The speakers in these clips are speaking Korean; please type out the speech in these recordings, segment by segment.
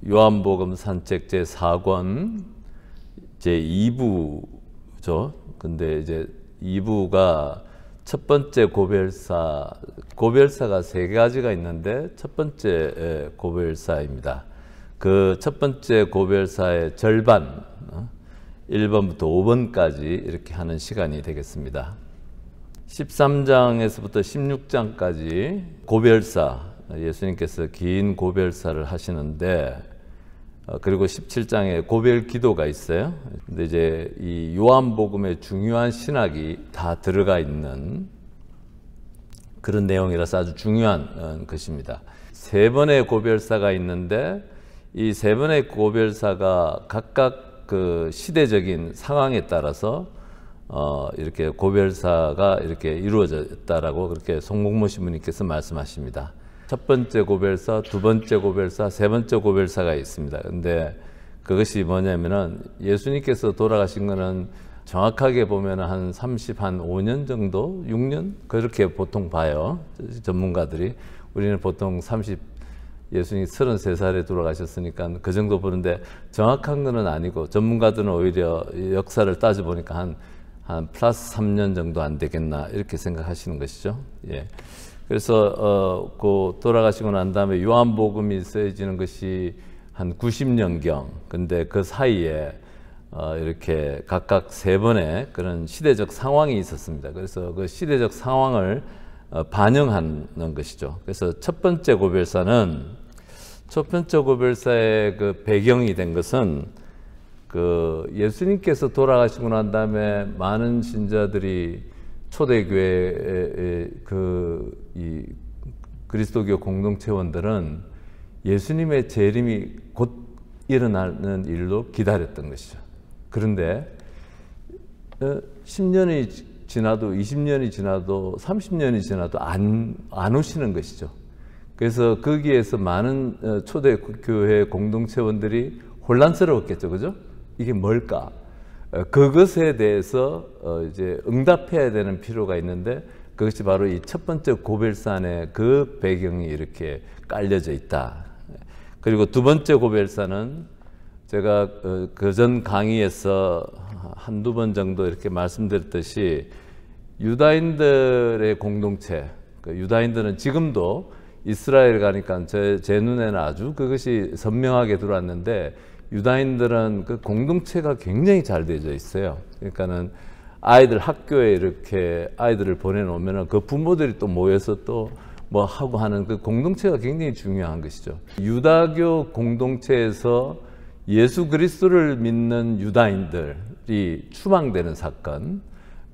요한복음 산책 제4권 제2부죠. 근데 이제 2부가 첫 번째 고별사가 세 가지가 있는데 첫 번째 고별사입니다. 그 첫 번째 고별사의 절반 1번부터 5번까지 이렇게 하는 시간이 되겠습니다. 13장에서부터 16장까지 고별사, 예수님께서 긴 고별사를 하시는데, 그리고 17장에 고별 기도가 있어요. 근데 이제 이 요한복음의 중요한 신학이 다 들어가 있는 그런 내용이라서 아주 중요한 것입니다. 세 번의 고별사가 있는데 이 세 번의 고별사가 각각 그 시대적인 상황에 따라서 이렇게 고별사가 이렇게 이루어졌다라고 그렇게 송목모 신부님께서 말씀하십니다. 첫 번째 고별사, 두 번째 고별사, 세 번째 고별사가 있습니다. 근데 그것이 뭐냐면은 예수님께서 돌아가신 거는 정확하게 보면 한 5년 정도, 6년 그렇게 보통 봐요. 전문가들이. 우리는 보통 예수님이 33살에 돌아가셨으니까 그 정도 보는데 정확한 건 아니고 전문가들은 오히려 역사를 따져보니까 한 플러스 3년 정도 안 되겠나 이렇게 생각하시는 것이죠. 예. 그래서 그 돌아가시고 난 다음에 요한복음이 쓰여지는 것이 한 90년경. 근데 그 사이에 이렇게 각각 세 번의 그런 시대적 상황이 있었습니다. 그래서 그 시대적 상황을 반영하는 것이죠. 그래서 첫 번째 고별사의 그 배경이 된 것은 그 예수님께서 돌아가시고 난 다음에 많은 신자들이 초대교회의 이 그리스도교 공동체원들은 예수님의 재림이 곧 일어나는 일로 기다렸던 것이죠. 그런데 10년이 지나도 20년이 지나도 30년이 지나도 안 오시는 것이죠. 그래서 거기에서 많은 초대교회 공동체원들이 혼란스러웠겠죠. 그죠? 이게 뭘까? 그것에 대해서 이제 응답해야 되는 필요가 있는데 그것이 바로 이 첫 번째 고별사 안에 그 배경이 이렇게 깔려져 있다. 그리고 두 번째 고별사는 제가 그전 강의에서 한두 번 정도 이렇게 말씀드렸듯이 유다인들의 공동체, 유다인들은 지금도 이스라엘 가니까 제 눈에는 아주 그것이 선명하게 들어왔는데 유다인들은 그 공동체가 굉장히 잘 되어져 있어요. 그러니까는 아이들 학교에 이렇게 아이들을 보내놓으면 그 부모들이 또 모여서 또 뭐 하고 하는 그 공동체가 굉장히 중요한 것이죠. 유다교 공동체에서 예수 그리스도를 믿는 유다인들이 추방되는 사건,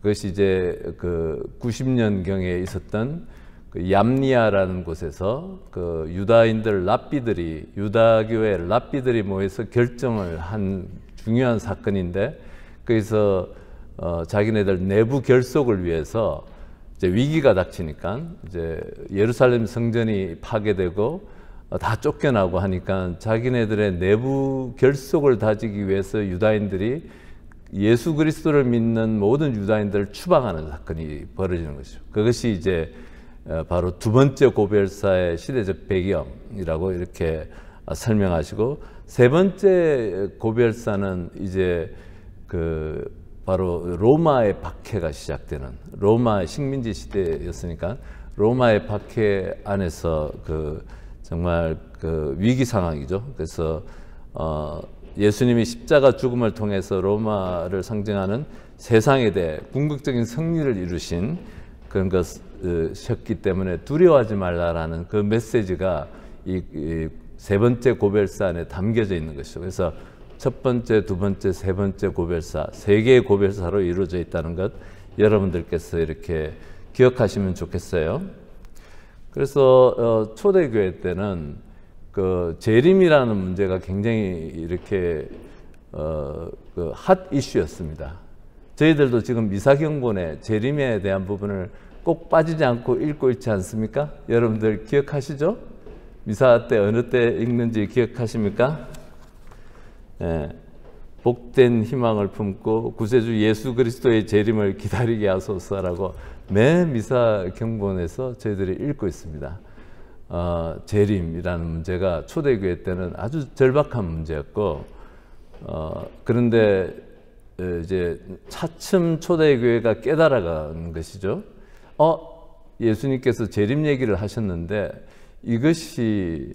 그것이 이제 그 90년경에 있었던 그 얌니아라는 곳에서 그 유다교의 랍비들이 모여서 결정을 한 중요한 사건인데, 거기서 자기네들 내부 결속을 위해서 이제 위기가 닥치니까 이제 예루살렘 성전이 파괴되고 다 쫓겨나고 하니까 자기네들의 내부 결속을 다지기 위해서 유다인들이 예수 그리스도를 믿는 모든 유다인들을 추방하는 사건이 벌어지는 것이죠. 그것이 이제 바로 두 번째 고별사의 시대적 배경이라고 이렇게 설명하시고, 세 번째 고별사는 이제 바로 로마의 박해가 시작되는, 로마 식민지 시대였으니까 로마의 박해 안에서 정말 위기 상황이죠. 그래서 예수님이 십자가 죽음을 통해서 로마를 상징하는 세상에 대해 궁극적인 승리를 이루신 그런 것이었기 때문에 두려워하지 말라라는 그 메시지가 이 세 번째 고별사 안에 담겨져 있는 것이죠. 그래서 첫 번째, 두 번째, 세 번째 고별사, 세 개의 고별사로 이루어져 있다는 것 여러분들께서 이렇게 기억하시면 좋겠어요. 그래서 초대교회 때는 그 재림이라는 문제가 굉장히 이렇게 핫 이슈였습니다. 저희들도 지금 미사경본의 재림에 대한 부분을 꼭 빠지지 않고 읽고 있지 않습니까? 여러분들 기억하시죠? 미사 때 어느 때 읽는지 기억하십니까? 예, 복된 희망을 품고 구세주 예수 그리스도의 재림을 기다리게 하소서라고 매 미사 경본에서 저희들이 읽고 있습니다. 재림이라는 문제가 초대교회 때는 아주 절박한 문제였고, 그런데 이제 차츰 초대교회가 깨달아가는 것이죠. 예수님께서 재림 얘기를 하셨는데 이것이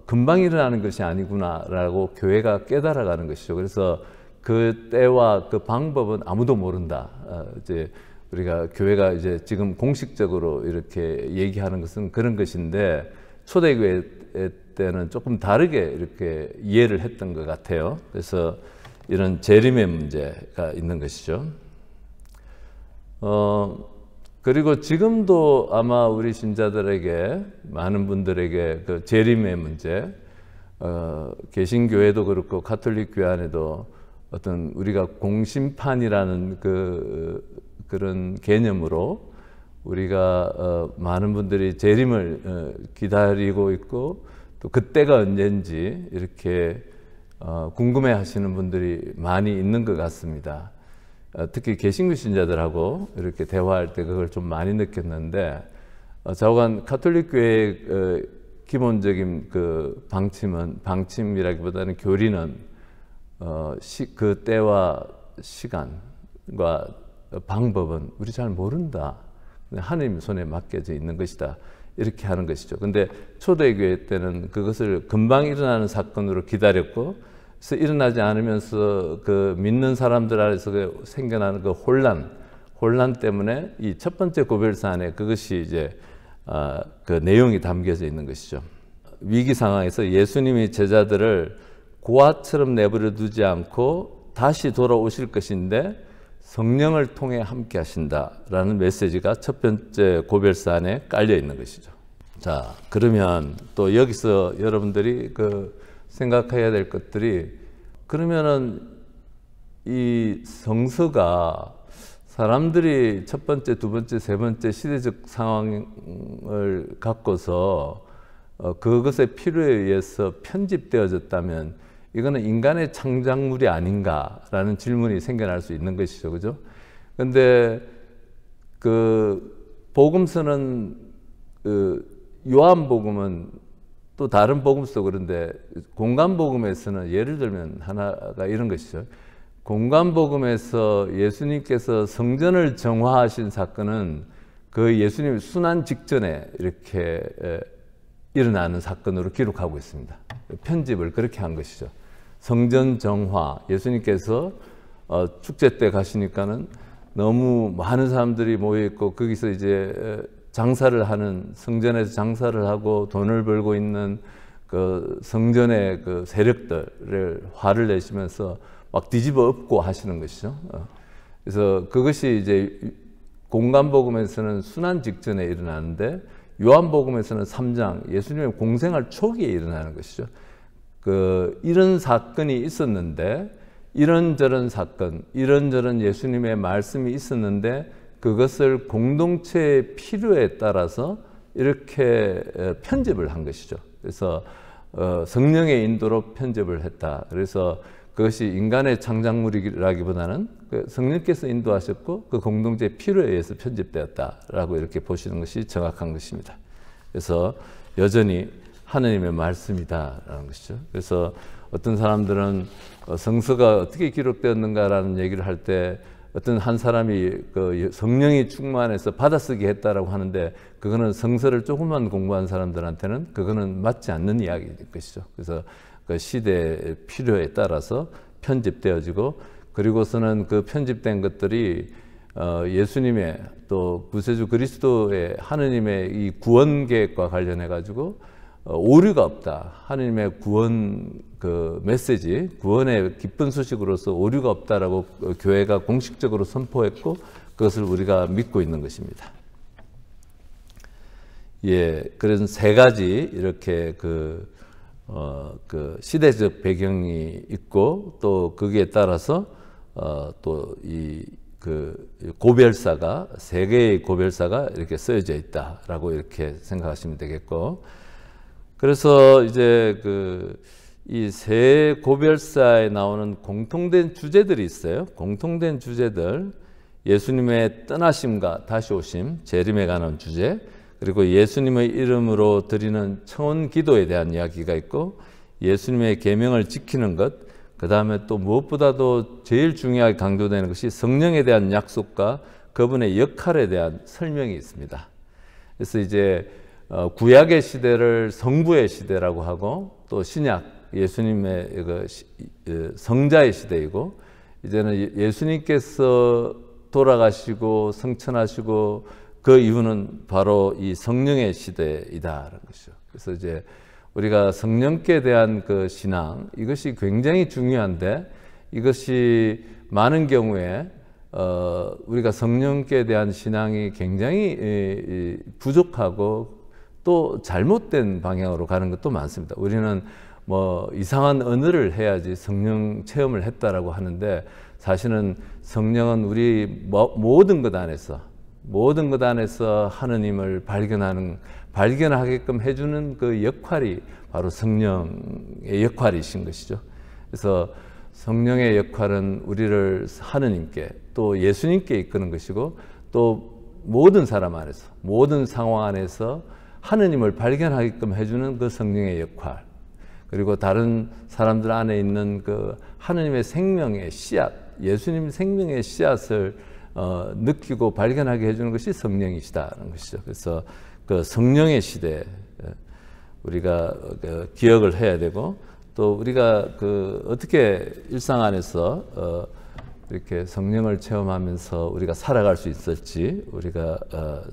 금방 일어나는 것이 아니구나라고 교회가 깨달아가는 것이죠. 그래서 그 때와 그 방법은 아무도 모른다. 이제 우리가 교회가 이제 지금 공식적으로 이렇게 얘기하는 것은 그런 것인데, 초대교회 때는 조금 다르게 이렇게 이해를 했던 것 같아요. 그래서 이런 재림의 문제가 있는 것이죠. 그리고 지금도 아마 우리 신자들에게, 많은 분들에게 그 재림의 문제, 개신교회도 그렇고 가톨릭 교회 안에도 어떤 우리가 공심판이라는 그런 개념으로 우리가 많은 분들이 재림을 기다리고 있고, 또 그때가 언젠지 이렇게 궁금해 하시는 분들이 많이 있는 것 같습니다. 특히 개신교 신자들하고 이렇게 대화할 때 그걸 좀 많이 느꼈는데, 좌우간 가톨릭 교회의 기본적인 그 방침이라기보다는 교리는 그 때와 시간과 방법은 우리 잘 모른다. 하나님 손에 맡겨져 있는 것이다. 이렇게 하는 것이죠. 근데 초대교회 때는 그것을 금방 일어나는 사건으로 기다렸고, 그래서 일어나지 않으면서 그 믿는 사람들 안에서 생겨나는 그 혼란 때문에 이 첫 번째 고별사 안에 그것이 이제 그 내용이 담겨져 있는 것이죠. 위기 상황에서 예수님이 제자들을 고아처럼 내버려 두지 않고 다시 돌아오실 것인데 성령을 통해 함께 하신다라는 메시지가 첫 번째 고별사 안에 깔려 있는 것이죠. 자, 그러면 또 여기서 여러분들이 생각해야 될 것들이, 그러면은 이 성서가 사람들이 첫 번째, 두 번째, 세 번째 시대적 상황을 갖고서 그것의 필요에 의해서 편집되어졌다면 이거는 인간의 창작물이 아닌가라는 질문이 생겨날 수 있는 것이죠. 그죠? 근데 그 복음서는, 요한복음은 또 다른 복음서 그런데, 공간복음에서는 예를 들면 하나가 이런 것이죠. 공간복음에서 예수님께서 성전을 정화하신 사건은 그 예수님 순환 직전에 이렇게 일어나는 사건으로 기록하고 있습니다. 편집을 그렇게 한 것이죠. 성전 정화, 예수님께서 축제 때 가시니까는 너무 많은 사람들이 모여 있고, 거기서 이제 장사를 하는, 성전에서 장사를 하고 돈을 벌고 있는 그 성전의 그 세력들을 화를 내시면서 막 뒤집어 엎고 하시는 것이죠. 그래서 그것이 이제 공간복음에서는 순환 직전에 일어나는데, 요한복음에서는 3장 예수님의 공생활 초기에 일어나는 것이죠. 이런 사건이 있었는데, 이런저런 사건, 이런저런 예수님의 말씀이 있었는데 그것을 공동체의 필요에 따라서 이렇게 편집을 한 것이죠. 그래서 성령의 인도로 편집을 했다. 그래서 그것이 인간의 창작물이라기보다는 성령께서 인도하셨고 그 공동체의 필요에 의해서 편집되었다라고 이렇게 보시는 것이 정확한 것입니다. 그래서 여전히 하나님의 말씀이다라는 것이죠. 그래서 어떤 사람들은 성서가 어떻게 기록되었는가라는 얘기를 할 때 어떤 한 사람이 성령이 충만해서 받아쓰기 했다라고 하는데, 그거는 성서를 조금만 공부한 사람들한테는 그거는 맞지 않는 이야기일 것이죠. 그래서 그 시대의 필요에 따라서 편집되어지고, 그리고서는 그 편집된 것들이 예수님의 또 구세주 그리스도의 하느님의 이 구원 계획과 관련해 가지고 오류가 없다. 하느님의 구원 그 메시지, 구원의 기쁜 소식으로서 오류가 없다라고 교회가 공식적으로 선포했고, 그것을 우리가 믿고 있는 것입니다. 예, 그래서 세 가지 이렇게 그 시대적 배경이 있고, 또 거기에 따라서 또 이 고별사가, 세 개의 고별사가 이렇게 쓰여져 있다라고 이렇게 생각하시면 되겠고, 그래서 이제 이 세 고별사에 나오는 공통된 주제들이 있어요. 공통된 주제들, 예수님의 떠나심과 다시 오심, 재림에 관한 주제, 그리고 예수님의 이름으로 드리는 청혼 기도에 대한 이야기가 있고 예수님의 계명을 지키는 것, 그 다음에 또 무엇보다도 제일 중요하게 강조되는 것이 성령에 대한 약속과 그분의 역할에 대한 설명이 있습니다. 그래서 이제 구약의 시대를 성부의 시대라고 하고 또 신약 예수님의 성자의 시대이고 이제는 예수님께서 돌아가시고 성천하시고 그 이유는 바로 이 성령의 시대이다라는 것이죠. 그래서 이제 우리가 성령께 대한 그 신앙 이것이 굉장히 중요한데 이것이 많은 경우에 우리가 성령께 대한 신앙이 굉장히 부족하고 또 잘못된 방향으로 가는 것도 많습니다. 우리는 뭐 이상한 언어를 해야지 성령 체험을 했다라고 하는데 사실은 성령은 우리 모든 것 안에서 하느님을 발견하게끔 해주는 그 역할이 바로 성령의 역할이신 것이죠. 그래서 성령의 역할은 우리를 하느님께 또 예수님께 이끄는 것이고 또 모든 사람 안에서 모든 상황 안에서 하느님을 발견하게끔 해주는 그 성령의 역할, 그리고 다른 사람들 안에 있는 그 하느님의 생명의 씨앗, 예수님 생명의 씨앗을 느끼고 발견하게 해주는 것이 성령이시다는 것이죠. 그래서 그 성령의 시대 우리가 기억을 해야 되고 또 우리가 어떻게 일상 안에서 이렇게 성령을 체험하면서 우리가 살아갈 수 있을지 우리가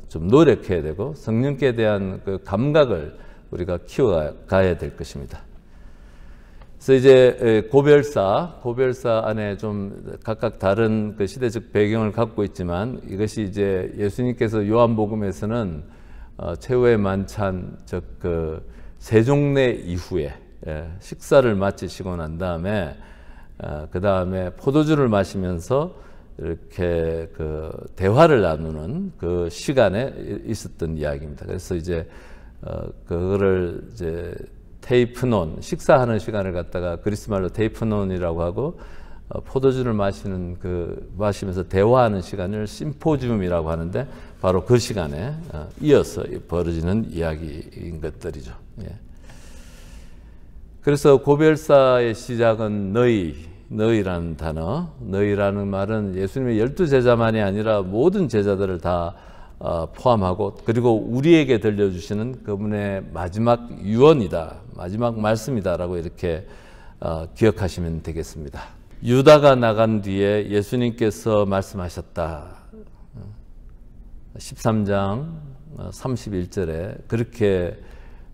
좀 노력해야 되고 성령께 대한 그 감각을 우리가 키워가야 될 것입니다. 그래서 이제 고별사 안에 좀 각각 다른 그 시대적 배경을 갖고 있지만 이것이 이제 예수님께서 요한복음에서는 최후의 만찬 즉 그 세종례 이후에 식사를 마치시고 난 다음에 그 다음에 포도주를 마시면서 이렇게 그 대화를 나누는 그 시간에 있었던 이야기입니다. 그래서 이제 그거를 이제 테이프논, 식사하는 시간을 갖다가 그리스 말로 테이프논이라고 하고 포도주를 마시면서 대화하는 시간을 심포지움이라고 하는데 바로 그 시간에 이어서 벌어지는 이야기인 것들이죠. 예. 그래서 고별사의 시작은 너희라는 단어, 너희라는 말은 예수님의 12제자만이 아니라 모든 제자들을 다 포함하고 그리고 우리에게 들려주시는 그분의 마지막 유언이다, 마지막 말씀이다라고 이렇게 기억하시면 되겠습니다. 유다가 나간 뒤에 예수님께서 말씀하셨다. 13장 31절에 그렇게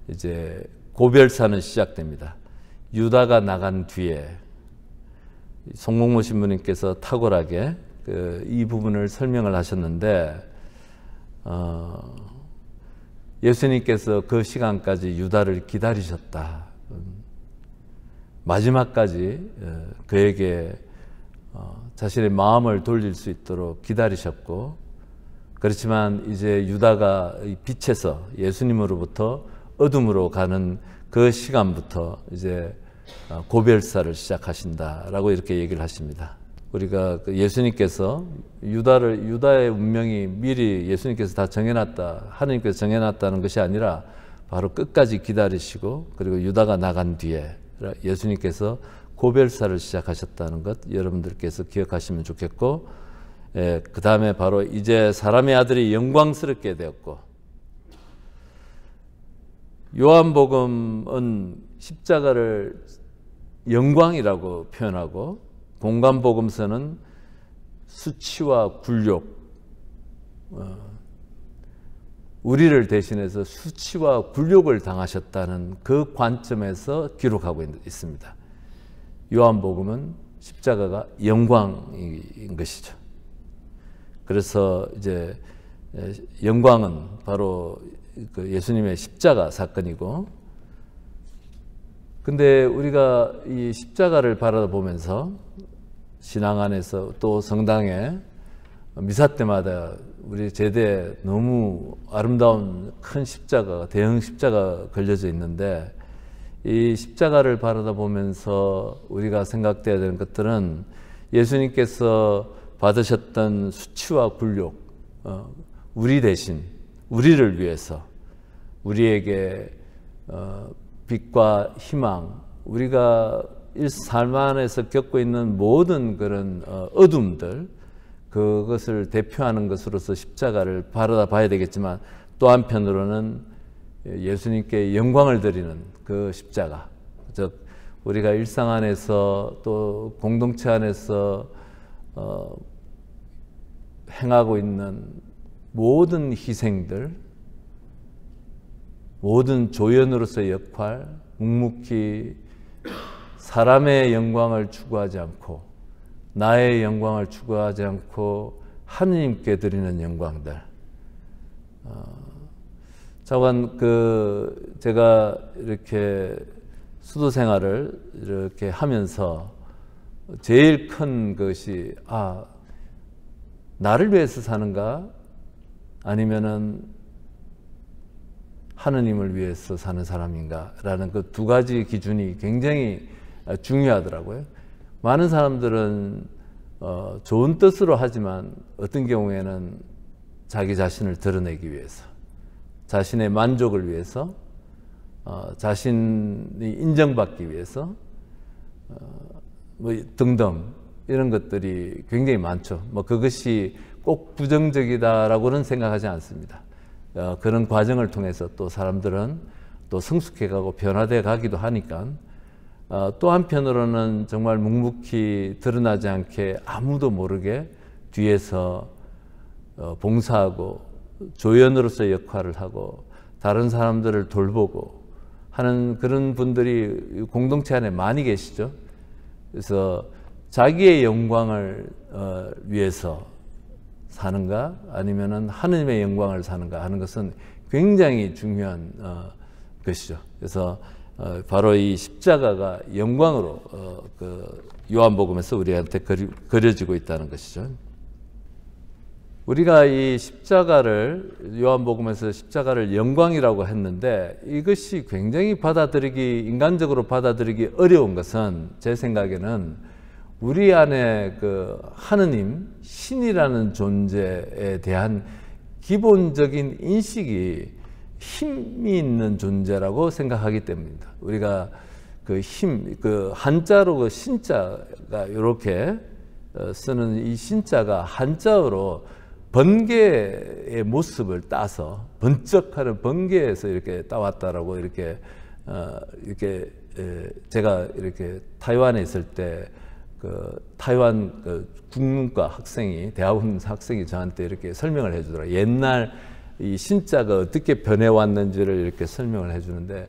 이제 고별사는 시작됩니다. 유다가 나간 뒤에 송목모 신부님께서 탁월하게 이 부분을 설명을 하셨는데 예수님께서 그 시간까지 유다를 기다리셨다. 마지막까지 그에게 자신의 마음을 돌릴 수 있도록 기다리셨고 그렇지만 이제 유다가 빛에서 예수님으로부터 어둠으로 가는 그 시간부터 이제 고별사를 시작하신다라고 이렇게 얘기를 하십니다. 우리가 예수님께서 유다의 운명이 미리 예수님께서 다 정해놨다, 하느님께서 정해놨다는 것이 아니라 바로 끝까지 기다리시고 그리고 유다가 나간 뒤에 예수님께서 고별사를 시작하셨다는 것 여러분들께서 기억하시면 좋겠고, 그 다음에 바로 이제 사람의 아들이 영광스럽게 되었고, 요한복음은 십자가를 영광이라고 표현하고 공관복음서는 수치와 굴욕, 우리를 대신해서 수치와 굴욕을 당하셨다는 그 관점에서 기록하고 있습니다. 요한복음은 십자가가 영광인 것이죠. 그래서 이제 영광은 바로 그 예수님의 십자가 사건이고, 근데 우리가 이 십자가를 바라보면서 신앙 안에서 또 성당에 미사 때마다 우리 제대에 너무 아름다운 큰 십자가, 대형 십자가 걸려져 있는데, 이 십자가를 바라다 보면서 우리가 생각돼야 되는 것들은 예수님께서 받으셨던 수치와 굴욕, 우리 대신 우리를 위해서 우리에게 빛과 희망, 우리가 삶 안에서 겪고 있는 모든 그런 어둠들, 그것을 대표하는 것으로서 십자가를 바라봐야 되겠지만, 또 한편으로는 예수님께 영광을 드리는 그 십자가, 즉 우리가 일상 안에서 또 공동체 안에서 행하고 있는 모든 희생들, 모든 조연으로서의 역할, 묵묵히 사람의 영광을 추구하지 않고 나의 영광을 추구하지 않고 하느님께 드리는 영광들. 자관 제가 이렇게 수도 생활을 이렇게 하면서 제일 큰 것이 나를 위해서 사는가 아니면은 하느님을 위해서 사는 사람인가라는 그 두 가지 기준이 굉장히 중요하더라고요. 많은 사람들은 좋은 뜻으로 하지만 어떤 경우에는 자기 자신을 드러내기 위해서, 자신의 만족을 위해서, 자신이 인정받기 위해서 뭐 등등 이런 것들이 굉장히 많죠. 뭐 그것이 꼭 부정적이다라고는 생각하지 않습니다. 그런 과정을 통해서 또 사람들은 또 성숙해가고 변화돼 가기도 하니까, 또 한편으로는 정말 묵묵히 드러나지 않게 아무도 모르게 뒤에서 봉사하고 조연으로서의 역할을 하고 다른 사람들을 돌보고 하는 그런 분들이 공동체 안에 많이 계시죠. 그래서 자기의 영광을 위해서 사는가 아니면은 하느님의 영광을 사는가 하는 것은 굉장히 중요한 것이죠. 그래서 바로 이 십자가가 영광으로 요한복음에서 우리한테 그려지고 있다는 것이죠. 우리가 이 십자가를 요한복음에서 십자가를 영광이라고 했는데, 이것이 굉장히 인간적으로 받아들이기 어려운 것은 제 생각에는 우리 안에 그 하느님, 신이라는 존재에 대한 기본적인 인식이 힘이 있는 존재라고 생각하기 때문입니다. 우리가 그 힘, 그 한자로 그 신자가 이렇게 쓰는 이 신자가 한자어로 번개의 모습을 따서 번쩍하는 번개에서 이렇게 따왔다라고 이렇게 제가 이렇게 타이완에 있을 때 그 타이완 국문과 학생이, 대학원 학생이 저한테 이렇게 설명을 해주더라고요. 옛날 이 신자가 어떻게 변해왔는지를 이렇게 설명을 해주는데,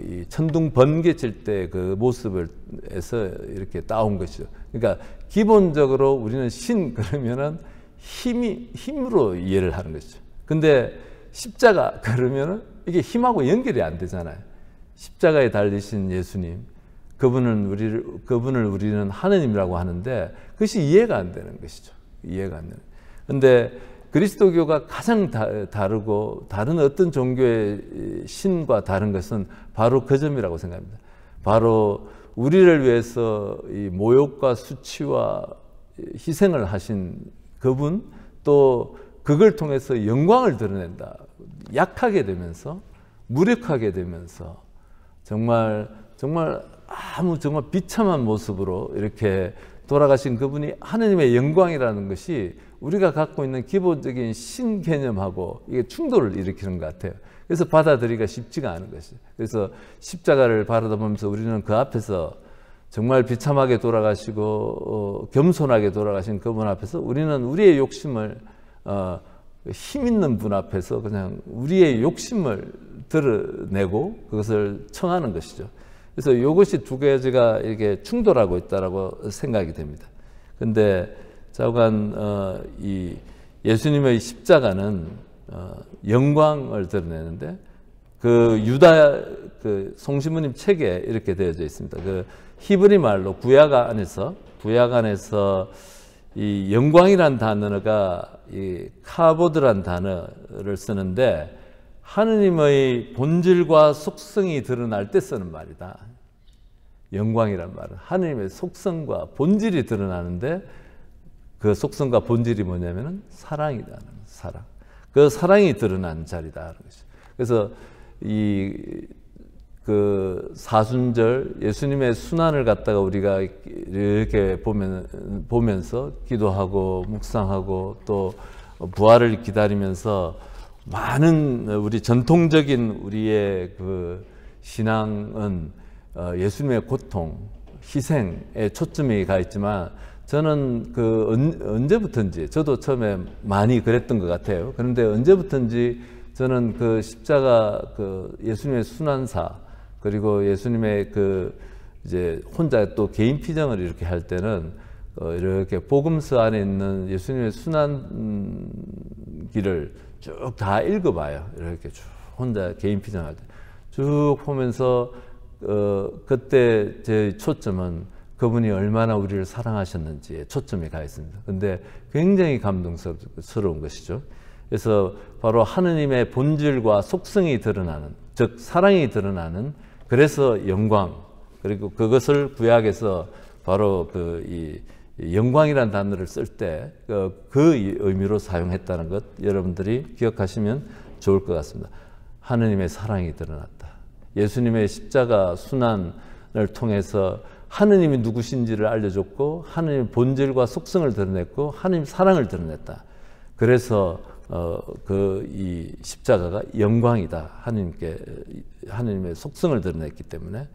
이 천둥 번개 칠 때 그 모습에서 이렇게 따온 것이죠. 그러니까 기본적으로 우리는 신 그러면은 힘으로 이해를 하는 것이죠. 근데 십자가 그러면은 이게 힘하고 연결이 안 되잖아요. 십자가에 달리신 예수님, 그분을 우리는 하느님이라고 하는데 그것이 이해가 안 되는 것이죠. 이해가 안 되는. 근데 그리스도교가 가장 다르고 다른 어떤 종교의 신과 다른 것은 바로 그 점이라고 생각합니다. 바로 우리를 위해서 이 모욕과 수치와 희생을 하신 그분, 또 그걸 통해서 영광을 드러낸다. 약하게 되면서, 무력하게 되면서 정말 비참한 모습으로 이렇게 돌아가신 그분이 하느님의 영광이라는 것이 우리가 갖고 있는 기본적인 신 개념하고 이게 충돌을 일으키는 것 같아요. 그래서 받아들이기가 쉽지가 않은 것이죠. 그래서 십자가를 바라보면서 우리는 그 앞에서 정말 비참하게 돌아가시고 겸손하게 돌아가신 그분 앞에서 우리는 우리의 욕심을 힘 있는 분 앞에서 그냥 우리의 욕심을 드러내고 그것을 청하는 것이죠. 그래서 이것이 두 가지가 이렇게 충돌하고 있다라고 생각이 됩니다. 근데 좌우간 이 예수님의 십자가는 영광을 드러내는데, 그 유다 그 송시무님 책에 이렇게 되어져 있습니다. 그 히브리 말로 구약 안에서 이 영광이란 단어가 이 카보드란 단어를 쓰는데, 하느님의 본질과 속성이 드러날 때 쓰는 말이다. 영광이란 말은 하느님의 속성과 본질이 드러나는데, 그 속성과 본질이 뭐냐면은 사랑이다. 사랑. 그 사랑이 드러난 자리다. 그래서 그 사순절 예수님의 순환을 갖다가 우리가 이렇게 보면서 기도하고 묵상하고 또 부활을 기다리면서 많은 우리 전통적인 우리의 그 신앙은 예수님의 고통, 희생에 초점이 가 있지만 저는 그 언제부턴지 저도 처음에 많이 그랬던 것 같아요. 그런데 언제부턴지 저는 그 십자가 그 예수님의 순환사 그리고 예수님의 그 이제 혼자 또 개인 피정을 이렇게 할 때는 이렇게 복음서 안에 있는 예수님의 순환기를 쭉 다 읽어봐요. 이렇게 쭉 혼자 개인 피정할 때 쭉 보면서 그때 제 초점은 그분이 얼마나 우리를 사랑하셨는지에 초점이 가 있습니다. 근데 굉장히 감동스러운 것이죠. 그래서 바로 하느님의 본질과 속성이 드러나는, 즉 사랑이 드러나는, 그래서 영광, 그리고 그것을 구약에서 바로 이 영광이라는 단어를 쓸 때 그 의미로 사용했다는 것 여러분들이 기억하시면 좋을 것 같습니다. 하느님의 사랑이 드러났다. 예수님의 십자가 순환을 통해서 하느님이 누구신지를 알려줬고 하느님의 본질과 속성을 드러냈고 하느님 사랑을 드러냈다. 그래서 이 십자가가 영광이다. 하느님의 속성을 드러냈기 때문에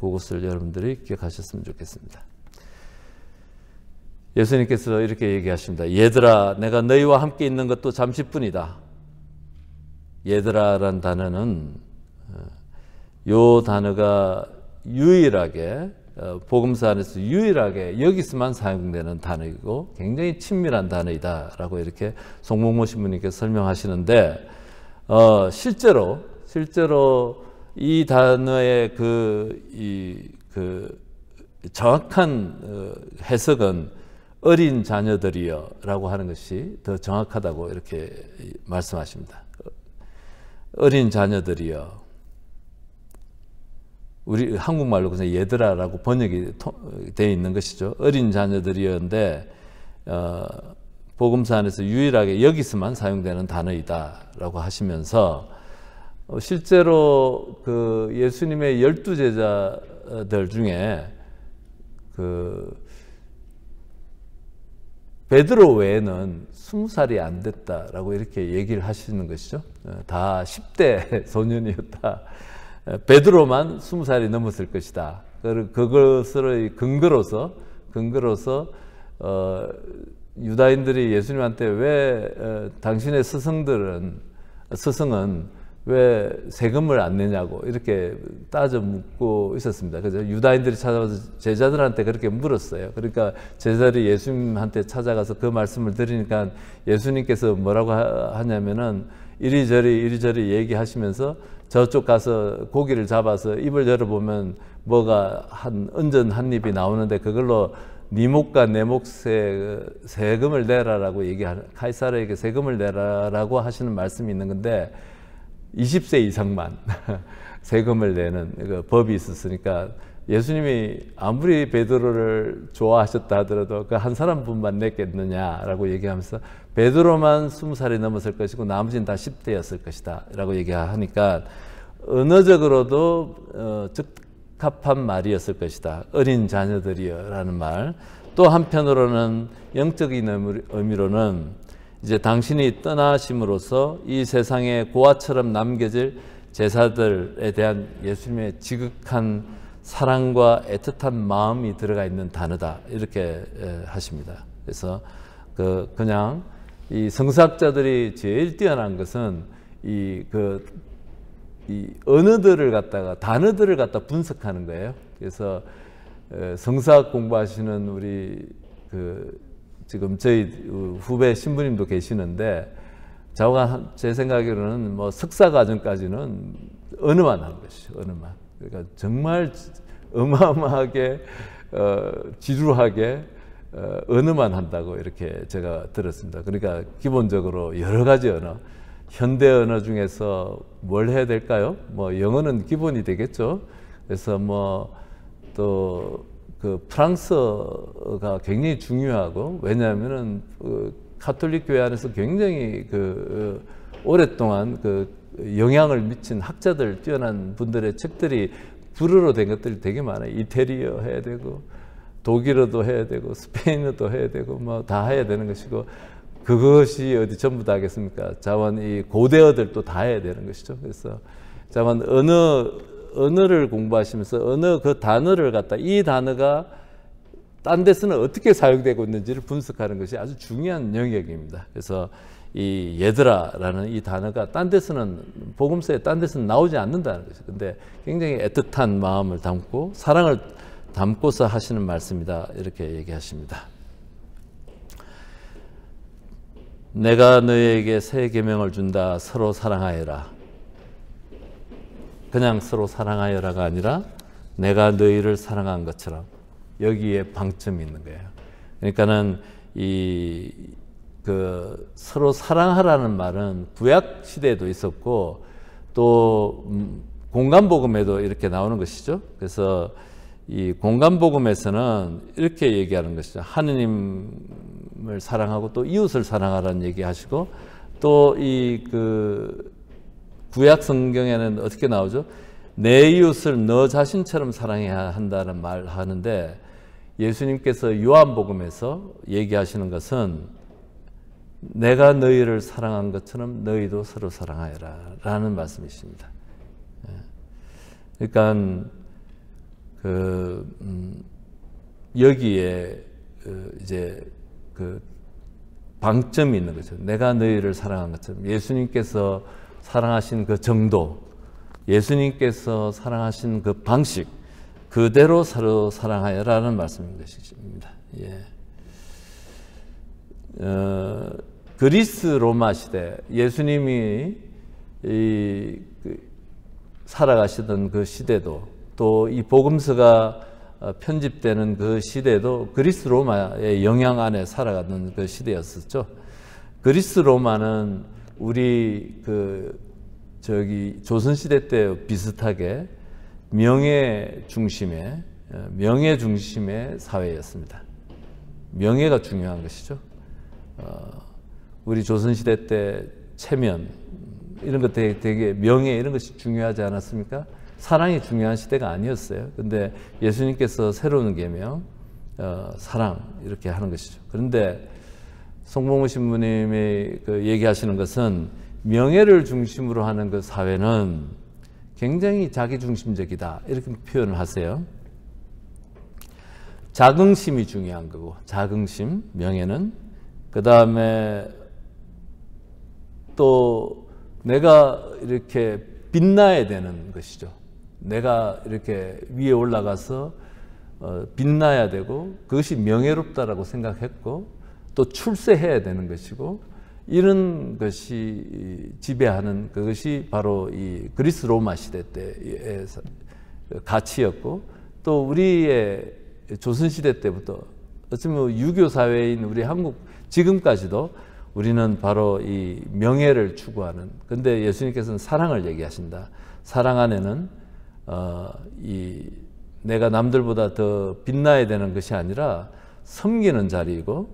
그것을 여러분들이 기억하셨으면 좋겠습니다. 예수님께서 이렇게 얘기하십니다. 얘들아, 내가 너희와 함께 있는 것도 잠시뿐이다. 얘들아라는 단어는 요 단어가 유일하게 복음서 안에서 유일하게 여기서만 사용되는 단어이고 굉장히 친밀한 단어이다 라고 이렇게 송목모 신부님께서 설명하시는데 실제로 이 단어의 그 정확한 해석은 어린 자녀들이여 라고 하는 것이 더 정확하다고 이렇게 말씀하십니다. 어린 자녀들이여, 우리 한국말로 그냥 얘들아라고 번역이 되어 있는 것이죠. 어린 자녀들이었는데 복음서 안에서 유일하게 여기서만 사용되는 단어이다라고 하시면서 실제로 그 예수님의 12제자들 중에 그 베드로 외에는 20살이 안 됐다라고 이렇게 얘기를 하시는 것이죠. 다 10대 소년이었다. 베드로만 20살이 넘었을 것이다. 그것을 근거로서 유다인들이 예수님한테 왜 당신의 스승은 왜 세금을 안 내냐고 이렇게 따져 묻고 있었습니다. 그래서 유다인들이 찾아와서 제자들한테 그렇게 물었어요. 그러니까 제자들이 예수님한테 찾아가서 그 말씀을 드리니까 예수님께서 뭐라고 하냐면은 이리저리 얘기하시면서 저쪽 가서 고기를 잡아서 입을 열어보면 뭐가 은전 한 입이 나오는데 그걸로 네 목과 내 몫에 세금을 내라라고 카이사르에게 세금을 내라라고 하시는 말씀이 있는 건데 20세 이상만 세금을 내는 그 법이 있었으니까 예수님이 아무리 베드로를 좋아하셨다 하더라도 그 한 사람분만 냈겠느냐라고 얘기하면서 베드로만 20살이 넘었을 것이고 나머지는 다 10대였을 것이다 라고 얘기하니까 언어적으로도 적합한 말이었을 것이다. 어린 자녀들이여 라는 말. 또 한편으로는 영적인 의미로는 이제 당신이 떠나심으로써 이 세상에 고아처럼 남겨질 제사들에 대한 예수님의 지극한 사랑과 애틋한 마음이 들어가 있는 단어다 이렇게 하십니다. 그래서 그냥 이 성사학자들이 제일 뛰어난 것은 이 언어들을 갖다가 단어들을 갖다 분석하는 거예요. 그래서 성사학 공부하시는 우리 지금 저희 후배 신부님도 계시는데 제 생각으로는 뭐 석사 과정까지는 언어만 하는 것이죠. 언어만. 그러니까 정말 어마어마하게 지루하게 언어만 한다고 이렇게 제가 들었습니다. 그러니까 기본적으로 여러 가지 언어, 현대 언어 중에서 뭘 해야 될까요? 뭐 영어는 기본이 되겠죠. 그래서 뭐 또 그 프랑스어가 굉장히 중요하고 왜냐하면은 가톨릭 교회 안에서 굉장히 오랫동안 영향을 미친 학자들, 뛰어난 분들의 책들이 불어로 된 것들이 되게 많아요. 이태리어 해야 되고, 독일어도 해야 되고, 스페인어도 해야 되고, 뭐 다 해야 되는 것이고, 그것이 어디 전부 다 하겠습니까? 자원 이 고대어들도 다 해야 되는 것이죠. 그래서 자원 언어를 공부하시면서 언어 그 단어를 갖다 이 단어가 딴 데서는 어떻게 사용되고 있는지를 분석하는 것이 아주 중요한 영역입니다. 그래서 이 얘들아라는 이 단어가 딴 데서는 복음서에 딴 데서는 나오지 않는다는 것이죠. 근데 굉장히 애틋한 마음을 담고 사랑을 담고서 하시는 말씀이다 이렇게 얘기하십니다. 내가 너희에게 새 계명을 준다. 서로 사랑하여라. 그냥 서로 사랑하여라가 아니라 내가 너희를 사랑한 것처럼 여기에 방점이 있는 거예요. 그러니까는 서로 사랑하라는 말은 구약 시대에도 있었고 또 공간복음에도 이렇게 나오는 것이죠. 그래서 이 공간복음에서는 이렇게 얘기하는 것이죠. 하느님을 사랑하고 또 이웃을 사랑하라는 얘기하시고 또 구약 성경에는 어떻게 나오죠? 내 이웃을 너 자신처럼 사랑해야 한다는 말 하는데 예수님께서 요한복음에서 얘기하시는 것은 내가 너희를 사랑한 것처럼 너희도 서로 사랑하여라 라는 말씀이십니다. 그러니까 여기에 이제 방점이 있는 거죠. 내가 너희를 사랑한 것처럼 예수님께서 사랑하신 그 정도, 예수님께서 사랑하신 그 방식 그대로 서로 사랑하여라는 말씀인 것입니다. 예. 그리스 로마 시대 예수님이 살아가시던 그 시대도 또 이 복음서가 편집되는 그 시대도 그리스 로마의 영향 안에 살아가는 그 시대였었죠. 그리스 로마는 우리 조선시대 때 비슷하게 명예 중심의 사회였습니다. 명예가 중요한 것이죠. 우리 조선시대 때 체면 이런 것 되게 명예 이런 것이 중요하지 않았습니까? 사랑이 중요한 시대가 아니었어요. 근데 예수님께서 새로운 계명 사랑 이렇게 하는 것이죠. 그런데 송봉우 신부님이 얘기하시는 것은 명예를 중심으로 하는 그 사회는 굉장히 자기중심적이다 이렇게 표현을 하세요. 자긍심이 중요한 거고 자긍심, 명예는 그 다음에 또 내가 이렇게 빛나야 되는 것이죠. 내가 이렇게 위에 올라가서 빛나야 되고 그것이 명예롭다라고 생각했고 또 출세해야 되는 것이고 이런 것이 지배하는 그것이 바로 이 그리스 로마 시대 때의 가치였고 또 우리의 조선시대 때부터 어쩌면 유교 사회인 우리 한국 지금까지도 우리는 바로 이 명예를 추구하는 근데 예수님께서는 사랑을 얘기하신다. 사랑 안에는 내가 남들보다 더 빛나야 되는 것이 아니라 섬기는 자리이고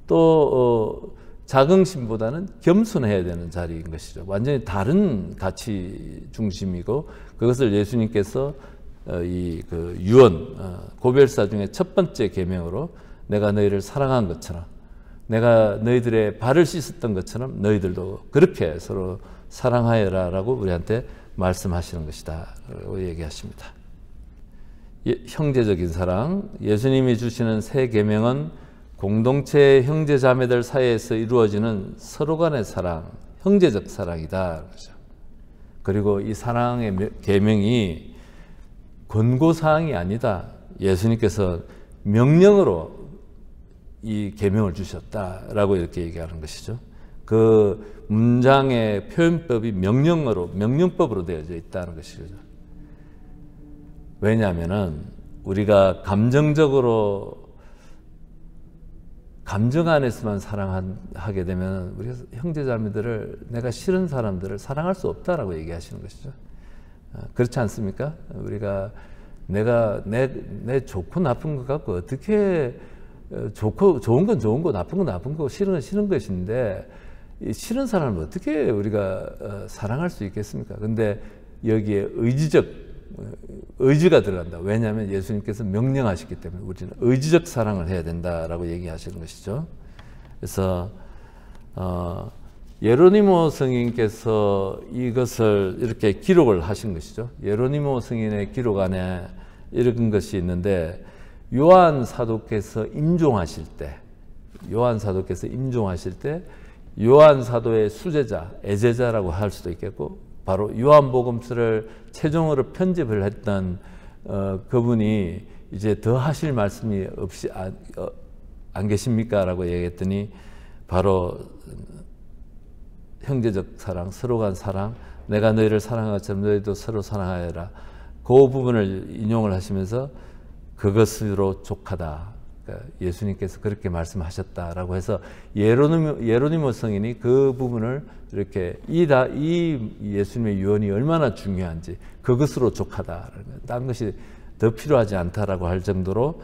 또 자긍심보다는 겸손해야 되는 자리인 것이죠. 완전히 다른 가치 중심이고 그것을 예수님께서 고별사 중에 첫 번째 계명으로 내가 너희를 사랑한 것처럼 내가 너희들의 발을 씻었던 것처럼 너희들도 그렇게 서로 사랑하여라 라고 우리한테 말씀하시는 것이다 라고 얘기하십니다. 형제적인 사랑, 예수님이 주시는 새 계명은 공동체의 형제 자매들 사이에서 이루어지는 서로 간의 사랑, 형제적 사랑이다. 그리고 이 사랑의 계명이 권고사항이 아니다. 예수님께서 명령으로 이 계명을 주셨다라고 이렇게 얘기하는 것이죠. 그 문장의 표현법이 명령법으로 되어져 있다는 것이죠. 왜냐하면은 우리가 감정적으로 감정 안에서만 사랑하게 되면 우리가 형제자매들을 내가 싫은 사람들을 사랑할 수 없다라고 얘기하시는 것이죠. 그렇지 않습니까? 우리가 내가 내 좋고 나쁜 것 갖고 어떻게 좋은 건 좋은 거, 나쁜 건 나쁜 거, 싫은 건 싫은 것인데 이 싫은 사람을 어떻게 우리가 사랑할 수 있겠습니까? 근데 여기에 의지가 들어간다. 왜냐하면 예수님께서 명령하셨기 때문에 우리는 의지적 사랑을 해야 된다라고 얘기하시는 것이죠. 그래서 예로니모 성인께서 이것을 이렇게 기록을 하신 것이죠. 예로니모 성인의 기록 안에 이런 것이 있는데, 요한 사도께서 임종하실 때 요한 사도의 수제자, 애제자라고 할 수도 있겠고, 바로 요한복음서를 최종으로 편집을 했던 그분이 이제 더 하실 말씀이 없이 안 계십니까? 라고 얘기했더니, 바로 형제적 사랑, 서로 간 사랑, 내가 너희를 사랑한 것처럼 너희도 서로 사랑하여라. 그 부분을 인용을 하시면서 그것으로 족하다. 그러니까 예수님께서 그렇게 말씀하셨다라고 해서 예로니모 성인이 그 부분을 이렇게 이 예수님의 유언이 얼마나 중요한지, 그것으로 족하다. 딴 것이 더 필요하지 않다라고 할 정도로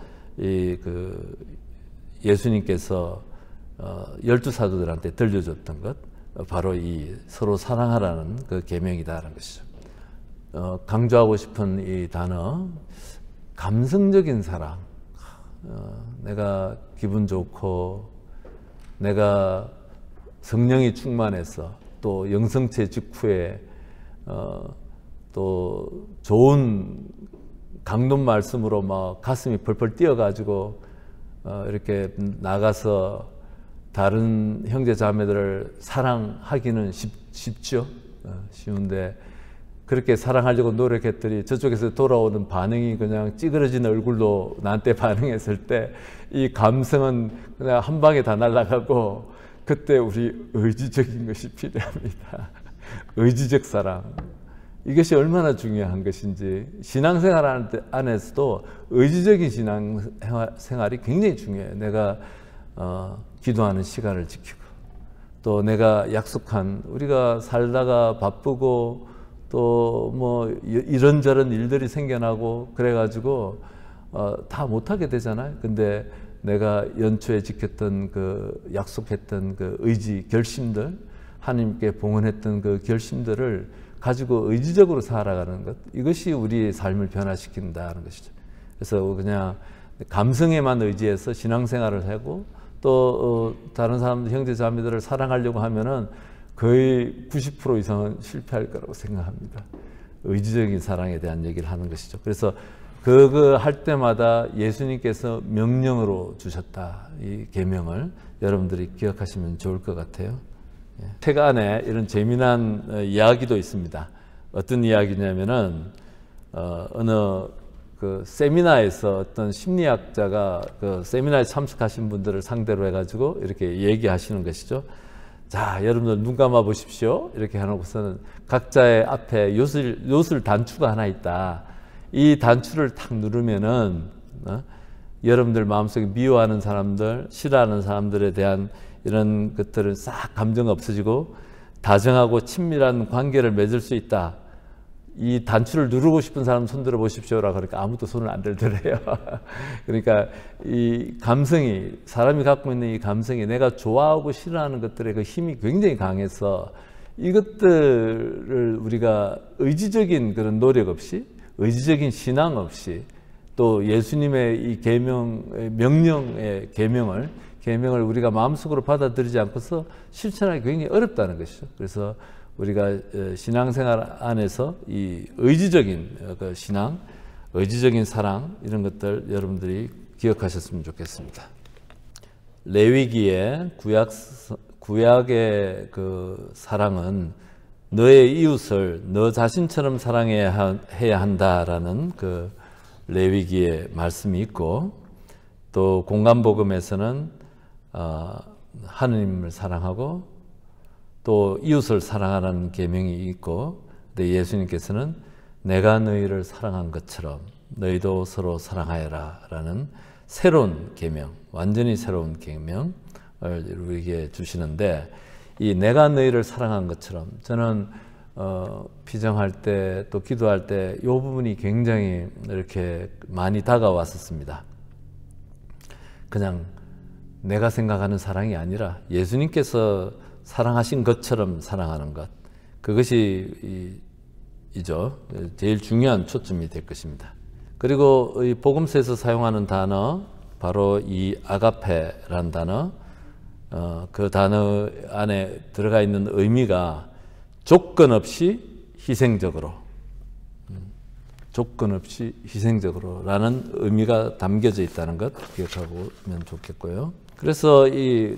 예수님께서 12사도들한테 들려줬던 것, 바로 이 서로 사랑하라는 그 계명이다라는 것이죠. 강조하고 싶은 이 단어, 감성적인 사랑. 내가 기분 좋고, 내가 성령이 충만해서, 또 영성체 직후에 또 좋은 강론 말씀으로 막 가슴이 펄펄 뛰어가지고 이렇게 나가서 다른 형제 자매들을 사랑하기는 쉽죠. 쉬운데 그렇게 사랑하려고 노력했더니 저쪽에서 돌아오는 반응이 그냥 찌그러진 얼굴로 나한테 반응했을 때 이 감성은 그냥 한 방에 다 날아가고, 그때 우리 의지적인 것이 필요합니다. 의지적 사랑. 이것이 얼마나 중요한 것인지, 신앙생활 안에서도 의지적인 신앙생활이 굉장히 중요해요. 내가 기도하는 시간을 지키고, 또 내가 약속한, 우리가 살다가 바쁘고 또 뭐 이런저런 일들이 생겨나고 그래가지고 다 못하게 되잖아요. 근데 내가 연초에 지켰던 약속했던 의지, 결심들, 하나님께 봉헌했던 그 결심들을 가지고 의지적으로 살아가는 것, 이것이 우리의 삶을 변화시킨다는 것이죠. 그래서 그냥 감성에만 의지해서 신앙생활을 하고, 또 다른 사람들, 형제 자매들을 사랑하려고 하면은 거의 90% 이상은 실패할 거라고 생각합니다. 의지적인 사랑에 대한 얘기를 하는 것이죠. 그래서 그거 할 때마다 예수님께서 명령으로 주셨다. 이 계명을 여러분들이 기억하시면 좋을 것 같아요. 책 안에 이런 재미난 이야기도 있습니다. 어떤 이야기냐면은 어느 세미나에서 어떤 심리학자가 세미나에 참석하신 분들을 상대로 해가지고 이렇게 얘기하시는 것이죠. 자, 여러분들 눈 감아 보십시오. 이렇게 해놓고서는 각자의 앞에 요술 단추가 하나 있다. 이 단추를 탁 누르면은 여러분들 마음속에 미워하는 사람들, 싫어하는 사람들에 대한 이런 것들은 싹 감정 없어지고 다정하고 친밀한 관계를 맺을 수 있다. 이 단추를 누르고 싶은 사람 손 들어 보십시오라고 그러니까 아무도 손을 안 들더래요. 그러니까 이 감성이, 사람이 갖고 있는 이 감성이, 내가 좋아하고 싫어하는 것들의 그 힘이 굉장히 강해서 이것들을 우리가 의지적인 그런 노력 없이, 의지적인 신앙 없이, 또 예수님의 이 명령의 계명을 우리가 마음속으로 받아들이지 않고서 실천하기 굉장히 어렵다는 것이죠. 그래서 우리가 신앙생활 안에서 이 의지적인 신앙, 의지적인 사랑, 이런 것들 여러분들이 기억하셨으면 좋겠습니다. 레위기의 구약의 사랑은 너의 이웃을 너 자신처럼 사랑해야 한다라는 레위기의 말씀이 있고, 또 공간복음에서는 하느님을 사랑하고 또 이웃을 사랑하라는 계명이 있고, 근데 예수님께서는 내가 너희를 사랑한 것처럼 너희도 서로 사랑하여라 라는 새로운 계명, 완전히 새로운 계명을 우리에게 주시는데, 이 내가 너희를 사랑한 것처럼, 저는 피정할 때 또 기도할 때 이 부분이 굉장히 이렇게 많이 다가왔었습니다. 그냥 내가 생각하는 사랑이 아니라 예수님께서 사랑하신 것처럼 사랑하는 것, 그것이 이죠. 제일 중요한 초점이 될 것입니다. 그리고 이 복음서에서 사용하는 단어, 바로 이 아가페라는 단어, 그 단어 안에 들어가 있는 의미가 조건 없이 희생적으로, 조건 없이 희생적으로라는 의미가 담겨져 있다는 것 기억하면 좋겠고요. 그래서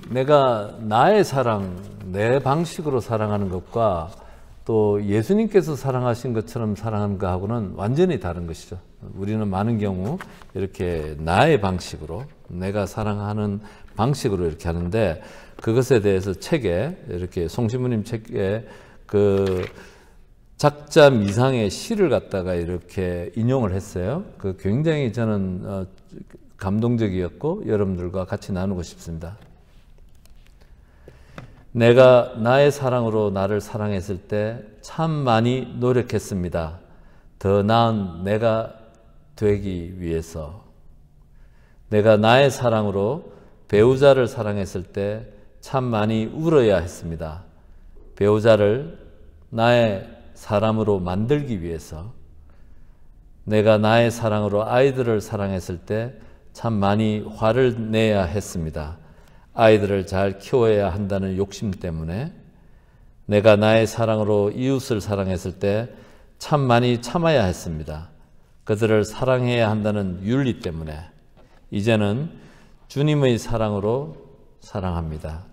내가 나의 사랑, 내 방식으로 사랑하는 것과 또 예수님께서 사랑하신 것처럼 사랑하는 것하고는 완전히 다른 것이죠. 우리는 많은 경우 이렇게 나의 방식으로, 내가 사랑하는 방식으로 이렇게 하는데, 그것에 대해서 책에, 이렇게 송시무님 책에 그 작자 미상의 시를 갖다가 이렇게 인용을 했어요. 그 굉장히 저는 감동적이었고 여러분들과 같이 나누고 싶습니다. 내가 나의 사랑으로 나를 사랑했을 때 참 많이 노력했습니다. 더 나은 내가 되기 위해서. 내가 나의 사랑으로 배우자를 사랑했을 때 참 많이 울어야 했습니다. 배우자를 나의 사람으로 만들기 위해서. 내가 나의 사랑으로 아이들을 사랑했을 때 참 많이 화를 내야 했습니다. 아이들을 잘 키워야 한다는 욕심 때문에. 내가 나의 사랑으로 이웃을 사랑했을 때 참 많이 참아야 했습니다. 그들을 사랑해야 한다는 윤리 때문에. 이제는 주님의 사랑으로 사랑합니다.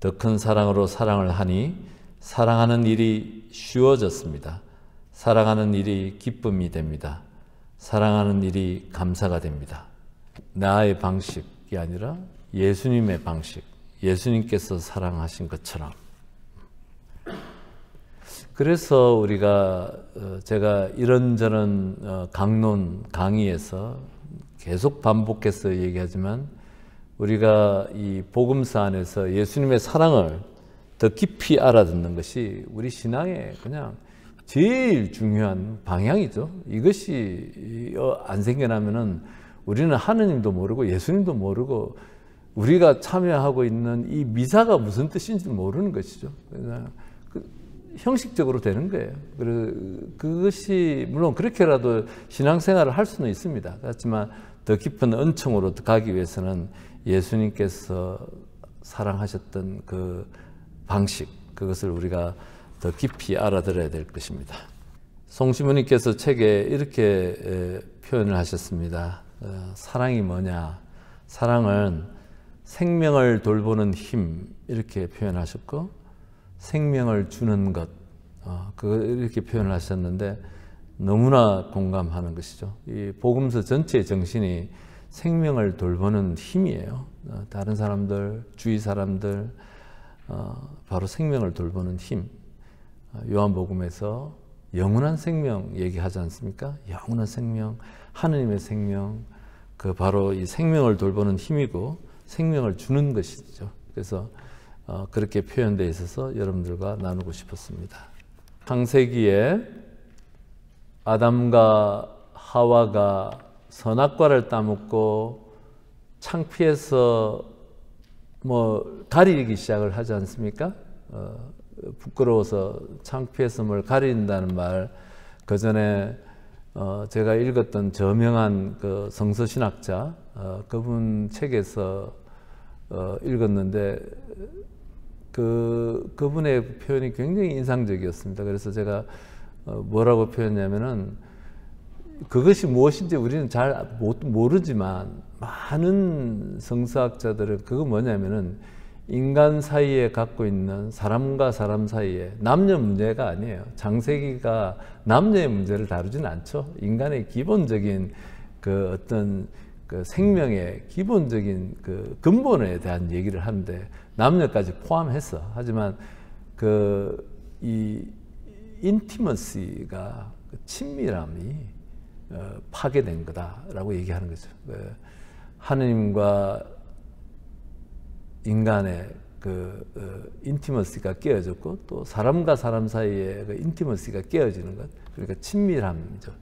더 큰 사랑으로 사랑을 하니 사랑하는 일이 쉬워졌습니다. 사랑하는 일이 기쁨이 됩니다. 사랑하는 일이 감사가 됩니다. 나의 방식이 아니라 예수님의 방식, 예수님께서 사랑하신 것처럼. 그래서 우리가 제가 이런저런 강론, 강의에서 계속 반복해서 얘기하지만, 우리가 이 복음서 안에서 예수님의 사랑을 더 깊이 알아듣는 것이 우리 신앙의 그냥 제일 중요한 방향이죠. 이것이 안 생겨나면은 우리는 하느님도 모르고 예수님도 모르고 우리가 참여하고 있는 이 미사가 무슨 뜻인지 모르는 것이죠. 그냥 형식적으로 되는 거예요. 그것이 물론 그렇게라도 신앙생활을 할 수는 있습니다. 그렇지만 더 깊은 은총으로 가기 위해서는 예수님께서 사랑하셨던 그 방식, 그것을 우리가 더 깊이 알아들어야 될 것입니다. 송시무님께서 책에 이렇게 표현을 하셨습니다. 사랑이 뭐냐? 사랑은 생명을 돌보는 힘, 이렇게 표현하셨고, 생명을 주는 것, 이렇게 표현을 하셨는데 너무나 공감하는 것이죠. 이 복음서 전체의 정신이 생명을 돌보는 힘이에요. 다른 사람들, 주위 사람들, 바로 생명을 돌보는 힘. 요한복음에서 영원한 생명 얘기하지 않습니까? 영원한 생명, 하느님의 생명, 그 바로 이 생명을 돌보는 힘이고 생명을 주는 것이죠. 그래서 그렇게 표현되어 있어서 여러분들과 나누고 싶었습니다. 창세기에 아담과 하와가 선악과를 따먹고 창피해서 가리기 시작을 하지 않습니까? 부끄러워서 창피해서 뭘 가린다는 말, 그 전에 제가 읽었던 저명한 그 성서신학자, 그분 책에서 읽었는데 그분의 표현이 굉장히 인상적이었습니다. 그래서 제가 뭐라고 표현했냐면은, 그것이 무엇인지 우리는 잘 모르지만 많은 성서학자들은 그거 뭐냐면은 인간 사이에 갖고 있는 사람과 사람 사이에 남녀 문제가 아니에요. 창세기가 남녀의 문제를 다루지는 않죠. 인간의 기본적인 그 어떤 그 생명의 기본적인 그 근본에 대한 얘기를 하는데 남녀까지 포함해서, 하지만 이 인티머시가, 친밀함이 파괴된 거다라고 얘기하는 거죠. 하느님과 인간의 인티머시가 깨어졌고, 또 사람과 사람 사이에 그 인티머시가 깨어지는 것, 그러니까 친밀함이죠.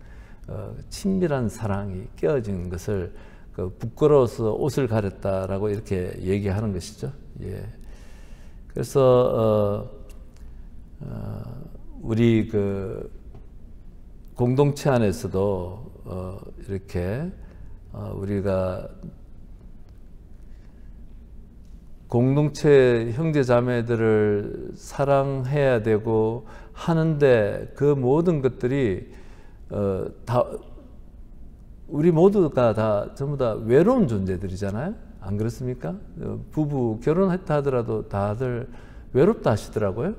친밀한 사랑이 깨어진 것을 그 부끄러워서 옷을 가렸다라고 이렇게 얘기하는 것이죠. 예. 그래서 우리 그 공동체 안에서도 이렇게 우리가 공동체 형제 자매들을 사랑해야 되고 하는데 그 모든 것들이 다 우리 모두가 다 전부 다 외로운 존재들이잖아요. 안 그렇습니까? 부부 결혼했다 하더라도 다들 외롭다 하시더라고요.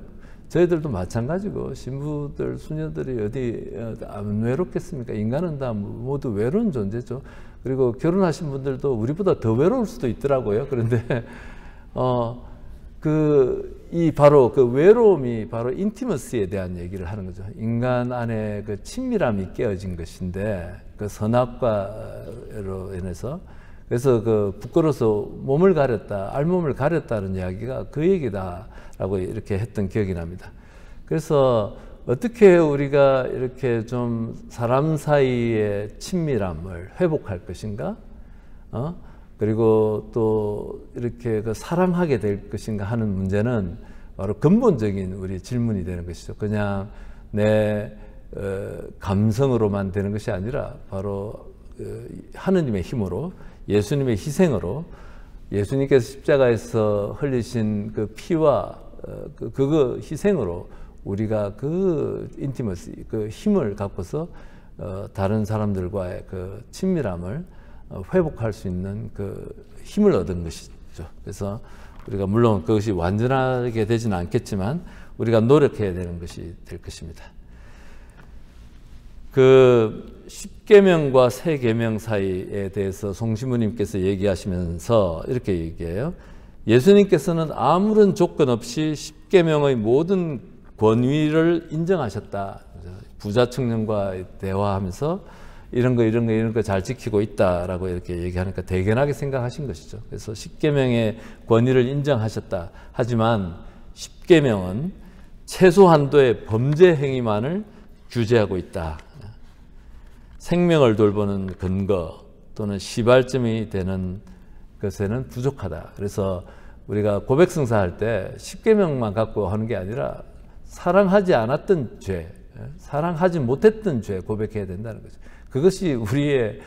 저희들도 마찬가지고 신부들 수녀들이 어디 안 외롭겠습니까? 인간은 다 모두 외로운 존재죠. 그리고 결혼하신 분들도 우리보다 더 외로울 수도 있더라고요. 그런데 바로 그 외로움이 바로 인티머시에 대한 얘기를 하는 거죠. 인간 안에 그 친밀함이 깨어진 것인데 그 선악과로 인해서 그래서 그 부끄러워서 몸을 가렸다, 알몸을 가렸다는 이야기가 그 얘기다라고 이렇게 했던 기억이 납니다. 그래서 어떻게 우리가 이렇게 좀 사람 사이의 친밀함을 회복할 것인가? 그리고 또 이렇게 그 사랑하게 될 것인가 하는 문제는 바로 근본적인 우리 질문이 되는 것이죠. 그냥 내 감성으로만 되는 것이 아니라 바로 하느님의 힘으로 예수님의 희생으로 예수님께서 십자가에서 흘리신 그 피와 그거 희생으로 우리가 그 인티머시, 그 힘을 갖고서 다른 사람들과의 그 친밀함을 회복할 수 있는 그 힘을 얻은 것이죠. 그래서 우리가 물론 그것이 완전하게 되지는 않겠지만 우리가 노력해야 되는 것이 될 것입니다. 그 10계명과 새 계명 사이에 대해서 송시무님께서 얘기하시면서 이렇게 얘기해요. 예수님께서는 아무런 조건 없이 10계명의 모든 권위를 인정하셨다. 부자 청년과 대화하면서 이런 거 잘 지키고 있다라고 이렇게 얘기하니까 대견하게 생각하신 것이죠. 그래서 10계명의 권위를 인정하셨다. 하지만 10계명은 최소한도의 범죄 행위만을 규제하고 있다. 생명을 돌보는 근거 또는 시발점이 되는 것에는 부족하다. 그래서 우리가 고백성사 할 때 10계명만 갖고 하는 게 아니라 사랑하지 않았던 죄, 사랑하지 못했던 죄 고백해야 된다는 거죠. 그것이 우리의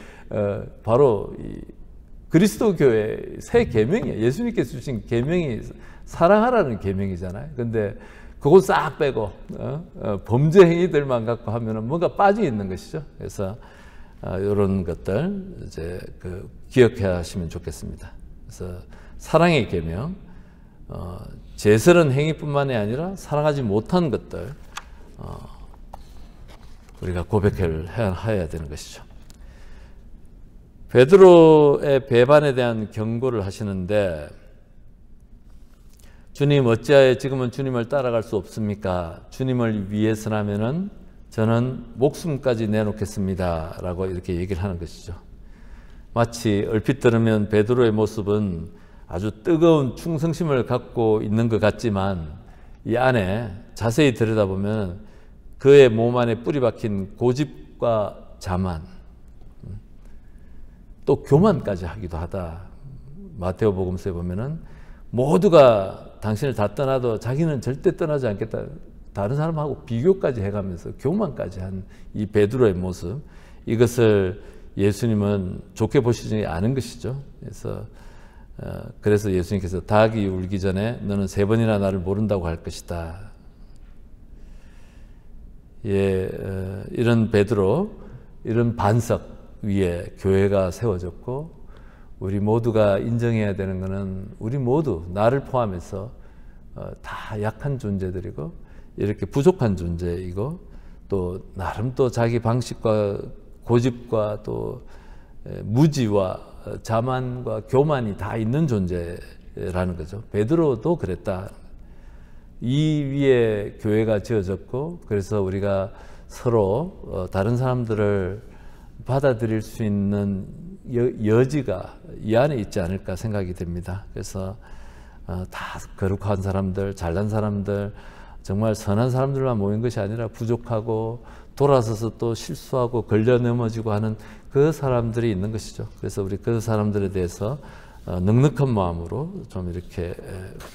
바로 이 그리스도교의 새 계명이에요. 예수님께서 주신 계명이 사랑하라는 계명이잖아요. 근데 그걸 싹 빼고 범죄 행위들만 갖고 하면은 뭔가 빠져 있는 것이죠. 그래서 이런 것들 이제 기억해 하시면 좋겠습니다. 그래서 사랑의 계명, 제스런 행위뿐만이 아니라 사랑하지 못한 것들 우리가 고백해야 되는 것이죠. 베드로의 배반에 대한 경고를 하시는데 주님 어찌하여 지금은 주님을 따라갈 수 없습니까? 주님을 위해서라면은 저는 목숨까지 내놓겠습니다. 라고 이렇게 얘기를 하는 것이죠. 마치 얼핏 들으면 베드로의 모습은 아주 뜨거운 충성심을 갖고 있는 것 같지만 이 안에 자세히 들여다보면 그의 몸 안에 뿌리 박힌 고집과 자만 또 교만까지 하기도 하다. 마테오복음서에 보면은 모두가 당신을 다 떠나도 자기는 절대 떠나지 않겠다. 다른 사람하고 비교까지 해가면서 교만까지 한 이 베드로의 모습, 이것을 예수님은 좋게 보시지 않은 것이죠. 그래서 예수님께서 닭이 울기 전에 너는 3번이나 나를 모른다고 할 것이다. 이런 베드로, 이런 반석 위에 교회가 세워졌고 우리 모두가 인정해야 되는 것은 우리 모두 나를 포함해서 다 약한 존재들이고 이렇게 부족한 존재이고 또 나름 또 자기 방식과 고집과 또 무지와 자만과 교만이 다 있는 존재라는 거죠. 베드로도 그랬다. 이 위에 교회가 지어졌고 그래서 우리가 서로 다른 사람들을 받아들일 수 있는 여지가 이 안에 있지 않을까 생각이 됩니다. 그래서 다 거룩한 사람들, 잘난 사람들, 정말 선한 사람들만 모인 것이 아니라 부족하고 돌아서서 또 실수하고 걸려 넘어지고 하는 그 사람들이 있는 것이죠. 그래서 우리 그 사람들에 대해서 넉넉한 마음으로 좀 이렇게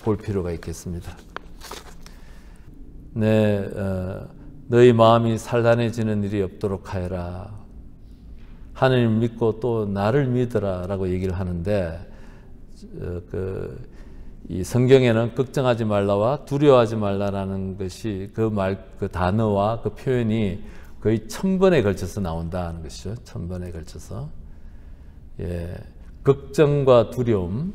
볼 필요가 있겠습니다. 네, 너희 마음이 산란해지는 일이 없도록 하여라. 하나님 믿고 또 나를 믿으라 라고 얘기를 하는데, 이 성경에는 걱정하지 말라와 두려워하지 말라라는 것이 그 단어와 그 표현이 거의 1000번에 걸쳐서 나온다는 것이죠. 1000번에 걸쳐서. 예. 걱정과 두려움,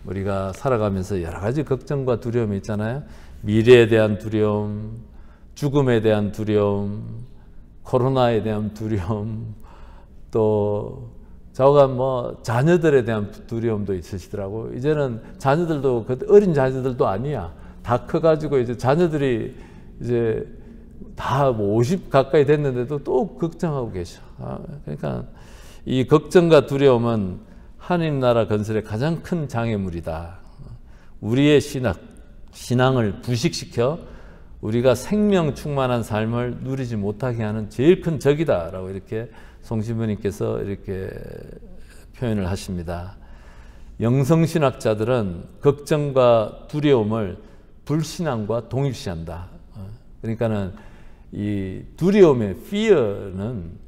우리가 살아가면서 여러 가지 걱정과 두려움이 있잖아요. 미래에 대한 두려움, 죽음에 대한 두려움, 코로나에 대한 두려움, 또 좌우간 자녀들에 대한 두려움도 있으시더라고. 이제는 자녀들도 어린 자녀들도 아니야. 다 커가지고 이제 자녀들이 이제 다 50 가까이 됐는데도 또 걱정하고 계셔. 그러니까 이 걱정과 두려움은 하나님 나라 건설의 가장 큰 장애물이다. 우리의 신앙을 부식시켜 우리가 생명 충만한 삶을 누리지 못하게 하는 제일 큰 적이다라고 이렇게 송신부님께서 이렇게 표현을 하십니다. 영성신학자들은 걱정과 두려움을 불신앙과 동일시한다. 그러니까는 이 두려움의 fear는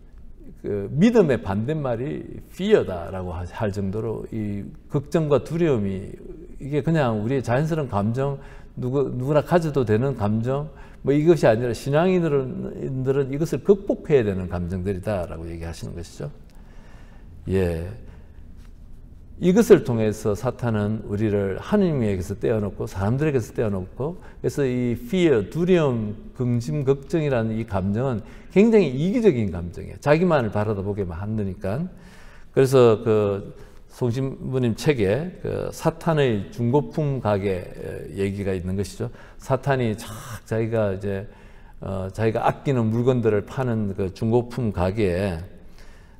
그 믿음의 반대말이 fear다라고 할 정도로 이 걱정과 두려움이 이게 그냥 우리의 자연스러운 감정, 누구나 가져도 되는 감정, 이것이 아니라 신앙인들은 이것을 극복해야 되는 감정들이다라고 얘기하시는 것이죠. 예. 이것을 통해서 사탄은 우리를 하나님에게서 떼어놓고 사람들에게서 떼어놓고, 그래서 이 fear, 두려움, 긍심, 걱정이라는 이 감정은 굉장히 이기적인 감정이에요. 자기만을 바라보게 만드니까. 그래서 그 송신부님 책에 그 사탄의 중고품 가게 얘기가 있는 것이죠. 사탄이 자기가 이제 자기가 아끼는 물건들을 파는 그 중고품 가게에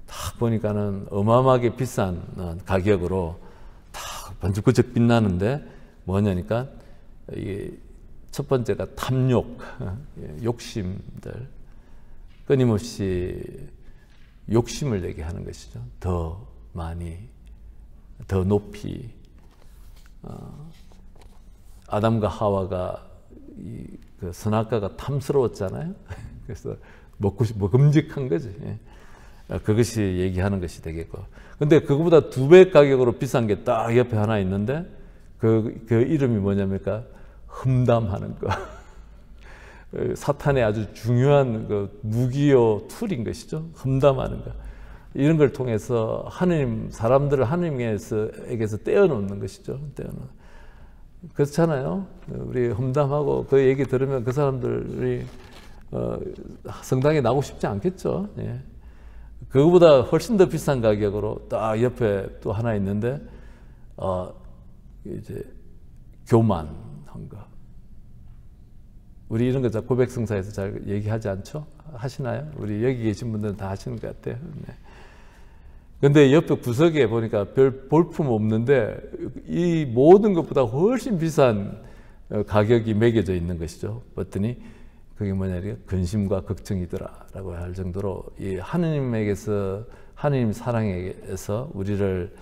딱 보니까는 어마어마하게 비싼 가격으로 딱 번쩍번쩍 빛나는데 뭐냐니까 이게 첫 번째가 탐욕, 욕심들, 끊임없이 욕심을 내게 하는 것이죠. 더 많이, 더 높이. 아담과 하와가 그 선악과가 탐스러웠잖아요. 그래서 먹음직한 거지. 그것이 얘기하는 것이 되겠고. 근데 그거보다 2배 가격으로 비싼 게 딱 옆에 하나 있는데 그 이름이 뭐냐니까 험담하는 거. 사탄의 아주 중요한 그 무기요 툴인 것이죠. 험담하는 거. 이런 걸 통해서 사람들을 하나님에게서 떼어놓는 것이죠. 그렇잖아요. 우리 험담하고 그 얘기 들으면 그 사람들이 성당에 나오고 싶지 않겠죠. 예. 그거보다 훨씬 더 비싼 가격으로 딱 옆에 또 하나 있는데, 이제 교만한 거. 우리 이런 거 고백성사에서 잘 얘기하지 않죠? 하시나요? 우리 여기 계신 분들은 다 하시는 것 같아요. 네. 근데 옆에 구석에 보니까 별 볼품 없는데 이 모든 것보다 훨씬 비싼 가격이 매겨져 있는 것이죠. 봤더니 그게 뭐냐면 근심과 걱정이더라라고 할 정도로 이 하느님에게서, 하느님 사랑에서 우리를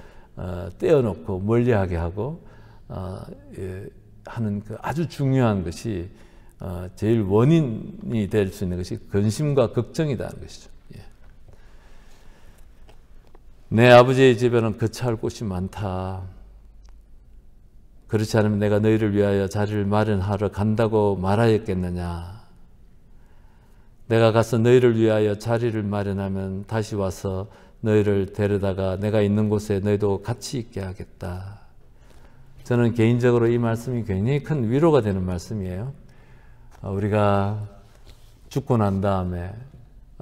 떼어놓고 멀리하게 하고 하는 그 아주 중요한 것이 제일 원인이 될 수 있는 것이 근심과 걱정이라는 것이죠. 예. 내 아버지의 집에는 거처할 곳이 많다. 그렇지 않으면 내가 너희를 위하여 자리를 마련하러 간다고 말하였겠느냐. 내가 가서 너희를 위하여 자리를 마련하면 다시 와서 너희를 데려다가 내가 있는 곳에 너희도 같이 있게 하겠다. 저는 개인적으로 이 말씀이 굉장히 큰 위로가 되는 말씀이에요. 우리가 죽고 난 다음에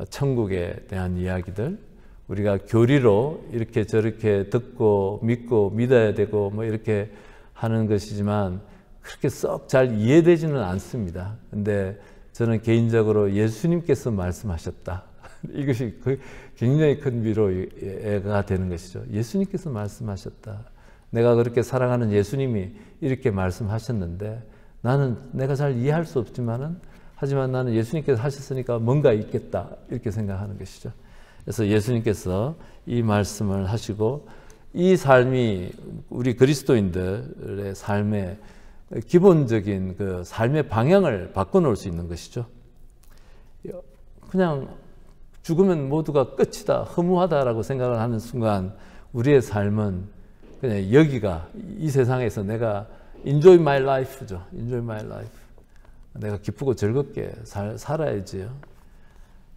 천국에 대한 이야기들, 우리가 교리로 이렇게 저렇게 듣고 믿고 믿어야 되고 이렇게 하는 것이지만 그렇게 썩 잘 이해되지는 않습니다. 근데 저는 개인적으로 예수님께서 말씀하셨다. 이것이 굉장히 큰 위로가 되는 것이죠. 예수님께서 말씀하셨다. 내가 그렇게 사랑하는 예수님이 이렇게 말씀하셨는데 내가 잘 이해할 수 없지만은 하지만 나는 예수님께서 하셨으니까 뭔가 있겠다 이렇게 생각하는 것이죠. 그래서 예수님께서 이 말씀을 하시고 이 삶이 우리 그리스도인들의 삶의 기본적인 그 삶의 방향을 바꿔놓을 수 있는 것이죠. 그냥 죽으면 모두가 끝이다, 허무하다라고 생각을 하는 순간 우리의 삶은 그냥 여기가 이 세상에서 내가 enjoy my life죠. enjoy my life. 내가 기쁘고 즐겁게 살아야지요.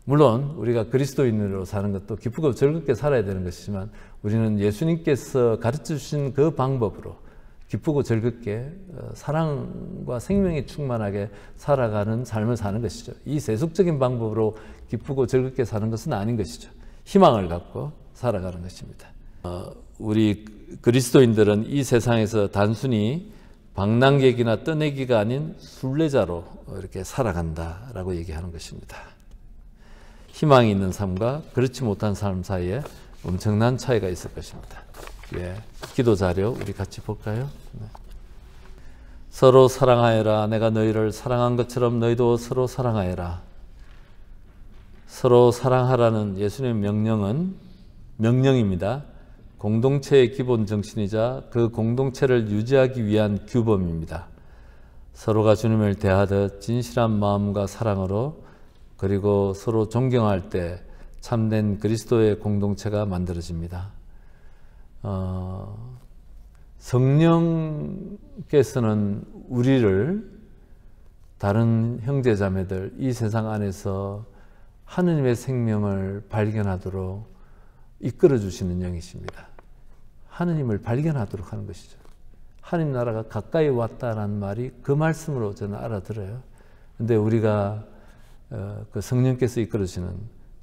물론 우리가 그리스도인으로 사는 것도 기쁘고 즐겁게 살아야 되는 것이지만 우리는 예수님께서 가르쳐 주신 그 방법으로 기쁘고 즐겁게 사랑과 생명이 충만하게 살아가는 삶을 사는 것이죠. 이 세속적인 방법으로 기쁘고 즐겁게 사는 것은 아닌 것이죠. 희망을 갖고 살아가는 것입니다. 우리 그리스도인들은 이 세상에서 단순히 방랑객이나 떠내기가 아닌 순례자로 이렇게 살아간다라고 얘기하는 것입니다. 희망이 있는 삶과 그렇지 못한 삶 사이에 엄청난 차이가 있을 것입니다. 예, 기도 자료 우리 같이 볼까요? 네. 서로 사랑하여라. 내가 너희를 사랑한 것처럼 너희도 서로 사랑하여라. 서로 사랑하라는 예수님의 명령은 명령입니다. 공동체의 기본 정신이자 그 공동체를 유지하기 위한 규범입니다. 서로가 주님을 대하듯 진실한 마음과 사랑으로 그리고 서로 존경할 때 참된 그리스도의 공동체가 만들어집니다. 성령께서는 우리를 다른 형제자매들 이 세상 안에서 하느님의 생명을 발견하도록 이끌어 주시는 영이십니다. 하느님을 발견하도록 하는 것이죠. 하느님 나라가 가까이 왔다라는 말이 그 말씀으로 저는 알아들어요. 근데 우리가 그 성령께서 이끌어 주시는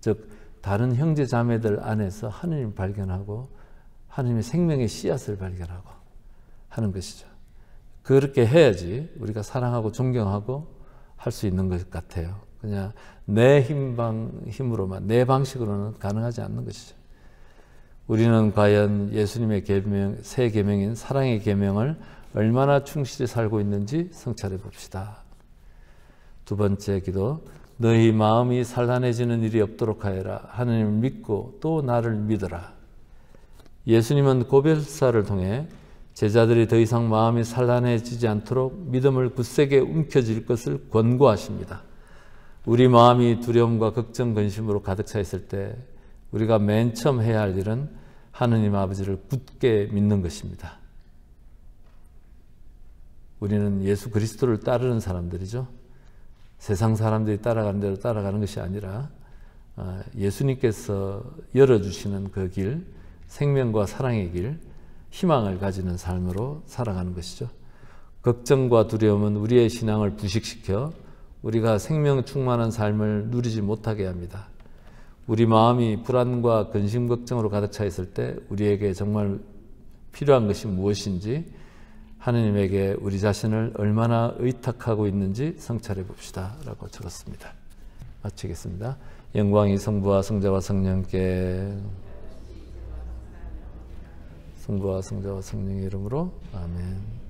즉 다른 형제 자매들 안에서 하느님을 발견하고 하느님의 생명의 씨앗을 발견하고 하는 것이죠. 그렇게 해야지 우리가 사랑하고 존경하고 할 수 있는 것 같아요. 그냥 내 힘으로만 내 방식으로는 가능하지 않는 것이죠. 우리는 과연 예수님의 계명, 새 계명인 사랑의 계명을 얼마나 충실히 살고 있는지 성찰해 봅시다. 두 번째 기도, 너희 마음이 산란해지는 일이 없도록 하여라. 하느님을 믿고 또 나를 믿어라. 예수님은 고별사를 통해 제자들이 더 이상 마음이 산란해지지 않도록 믿음을 굳세게 움켜쥘 것을 권고하십니다. 우리 마음이 두려움과 걱정, 근심으로 가득 차 있을 때 우리가 맨 처음 해야 할 일은 하느님 아버지를 굳게 믿는 것입니다. 우리는 예수 그리스도를 따르는 사람들이죠. 세상 사람들이 따라가는 대로 따라가는 것이 아니라 예수님께서 열어주시는 그 길, 생명과 사랑의 길, 희망을 가지는 삶으로 살아가는 것이죠. 걱정과 두려움은 우리의 신앙을 부식시켜 우리가 생명 충만한 삶을 누리지 못하게 합니다. 우리 마음이 불안과 근심 걱정으로 가득 차 있을 때 우리에게 정말 필요한 것이 무엇인지 하느님에게 우리 자신을 얼마나 의탁하고 있는지 성찰해 봅시다 라고 적었습니다. 마치겠습니다. 영광이 성부와 성자와 성령께 성부와 성자와 성령의 이름으로 아멘.